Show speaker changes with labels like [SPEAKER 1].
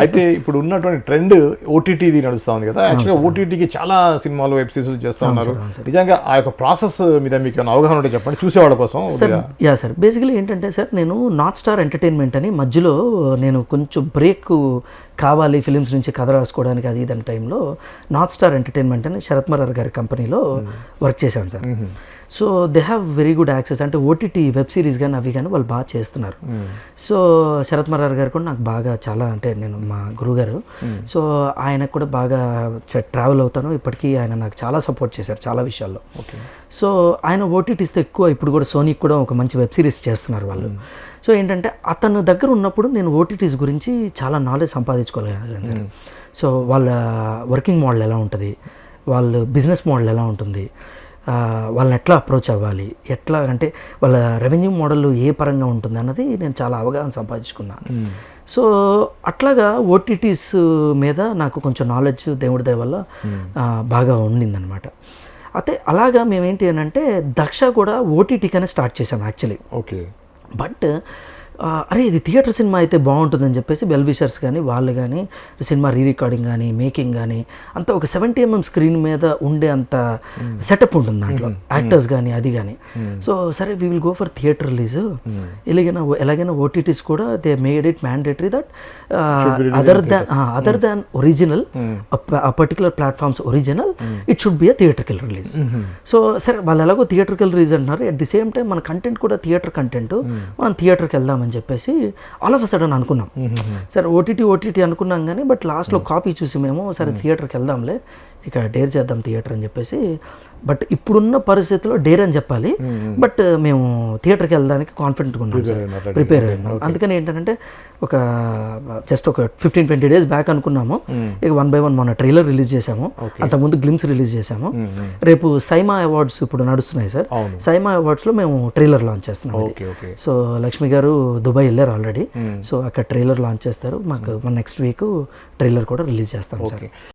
[SPEAKER 1] అయితే ఇప్పుడు ఉన్నటువంటి ట్రెండ్ ఓటీటీది నడుస్తూ ఉంది కదా, యాక్చువల్గా ఓటీటీకి చాలా సినిమాలు వెబ్ సిరీస్లు చేస్తూ ఉన్నారు. నిజంగా ఆ యొక్క ప్రాసెస్ మీద మీకు ఏమైనా అవగాహన ఉంటే చెప్పండి చూసేవాళ్ళ కోసం.
[SPEAKER 2] సార్ బేసికలీ ఏంటంటే సార్, నేను నార్త్ స్టార్ ఎంటర్టైన్మెంట్ అని మధ్యలో నేను కొంచెం బ్రేక్ కావాలి ఫిలిమ్స్ నుంచి కథ రాసుకోవడానికి అది ఇదని టైంలో నార్త్ స్టార్ ఎంటర్టైన్మెంట్ అని శరత్ మరార్ గారి కంపెనీలో వర్క్ చేశాను sir. So they have very good access, అంటే ఓటీటీ వెబ్ సిరీస్ కానీ అవి కానీ వాళ్ళు బాగా చేస్తున్నారు. సో శరత్ మరార్ గారు కూడా నాకు బాగా చాలా, అంటే నేను మా గురువుగారు, సో ఆయనకు కూడా బాగా ట్రావెల్ అవుతాను. ఇప్పటికీ ఆయన నాకు చాలా సపోర్ట్ చేశారు చాలా విషయాల్లో. సో ఆయన ఓటీటీస్తో ఎక్కువ ఇప్పుడు కూడా సోనీకి కూడా ఒక మంచి వెబ్ సిరీస్ చేస్తున్నారు వాళ్ళు. సో ఏంటంటే అతను దగ్గర ఉన్నప్పుడు నేను ఓటీటీస్ గురించి చాలా నాలెడ్జ్ సంపాదించుకోగలిగాను సార్. సో వాళ్ళ వర్కింగ్ మోడల్ ఎలా ఉంటుంది, వాళ్ళ బిజినెస్ మోడల్ ఎలా ఉంటుంది, వాళ్ళని ఎట్లా అప్రోచ్ అవ్వాలి, ఎట్లా అంటే వాళ్ళ రెవెన్యూ మోడల్ ఏ పరంగా ఉంటుంది అన్నది నేను చాలా అవగాహన సంపాదించుకున్నాను. సో అట్లాగా ఓటీటీస్ మీద నాకు కొంచెం నాలెడ్జ్ దేవుడి దయ వల్ల బాగా ఉండిందనమాట. అయితే అలాగా మేమేంటి అని అంటే దక్ష కూడా ఓటీటీకనే స్టార్ట్ చేసాం యాక్చువల్లీ. బట్ అరే ఇది థియేటర్ సినిమా అయితే బాగుంటుందని చెప్పేసి వెల్ విషర్స్ కానీ వాళ్ళు కానీ సినిమా రీ రికార్డింగ్ కానీ మేకింగ్ కానీ అంతా ఒక 70mm స్క్రీన్ మీద ఉండే అంత సెటప్ ఉంటుంది దాంట్లో, యాక్టర్స్ కానీ అది కానీ. సో సరే we will go for theatre release, ఎలాగైనా ఓటీటీస్ కూడా they made it mandatory that other than original ఆ particular platforms original it should be a theatrical release. So సరే వాళ్ళు ఎలాగో థియేటర్కల్ రిలీజ్ అంటున్నారు, అట్ ది సేమ్ టైం మన content కూడా theatre content, మనం థియేటర్కి వెళ్దామని చెప్పేసి ఆల్ ఆఫ్ అ సడన్ అనుకున్నాం. సరే ఓటీటీ అనుకున్నాం కానీ బట్ లాస్ట్లో కాపీ చూసి మేము సరే థియేటర్కి వెళ్దాంలే, ఇక డేర్ చేద్దాం థియేటర్ అని చెప్పేసి. బట్ ఇప్పుడున్న పరిస్థితుల్లో డేర్ అని చెప్పాలి, బట్ మేము థియేటర్కి వెళ్ళడానికి కాన్ఫిడెంట్గా ఉన్నాం సార్, ప్రిపేర్ అయినాం. అందుకని ఏంటంటే ఒక జస్ట్ ఒక 15-20 days బ్యాక్ అనుకున్నాము, ఇక 1 by 1 మొన్న ట్రైలర్ రిలీజ్ చేసాము, అంతకుముందు గ్లిమ్స్ రిలీజ్ చేసాము. రేపు సైమా అవార్డ్స్ ఇప్పుడు నడుస్తున్నాయి సార్, సైమా అవార్డ్స్లో మేము ట్రైలర్ లాంచ్ చేస్తున్నాం. సో లక్ష్మి గారు దుబాయ్ వెళ్ళారు ఆల్రెడీ, సో అక్కడ ట్రైలర్ లాంచ్ చేస్తారు. మాకు నెక్స్ట్ వీక్ ట్రైలర్ కూడా రిలీజ్ చేస్తాం సార్.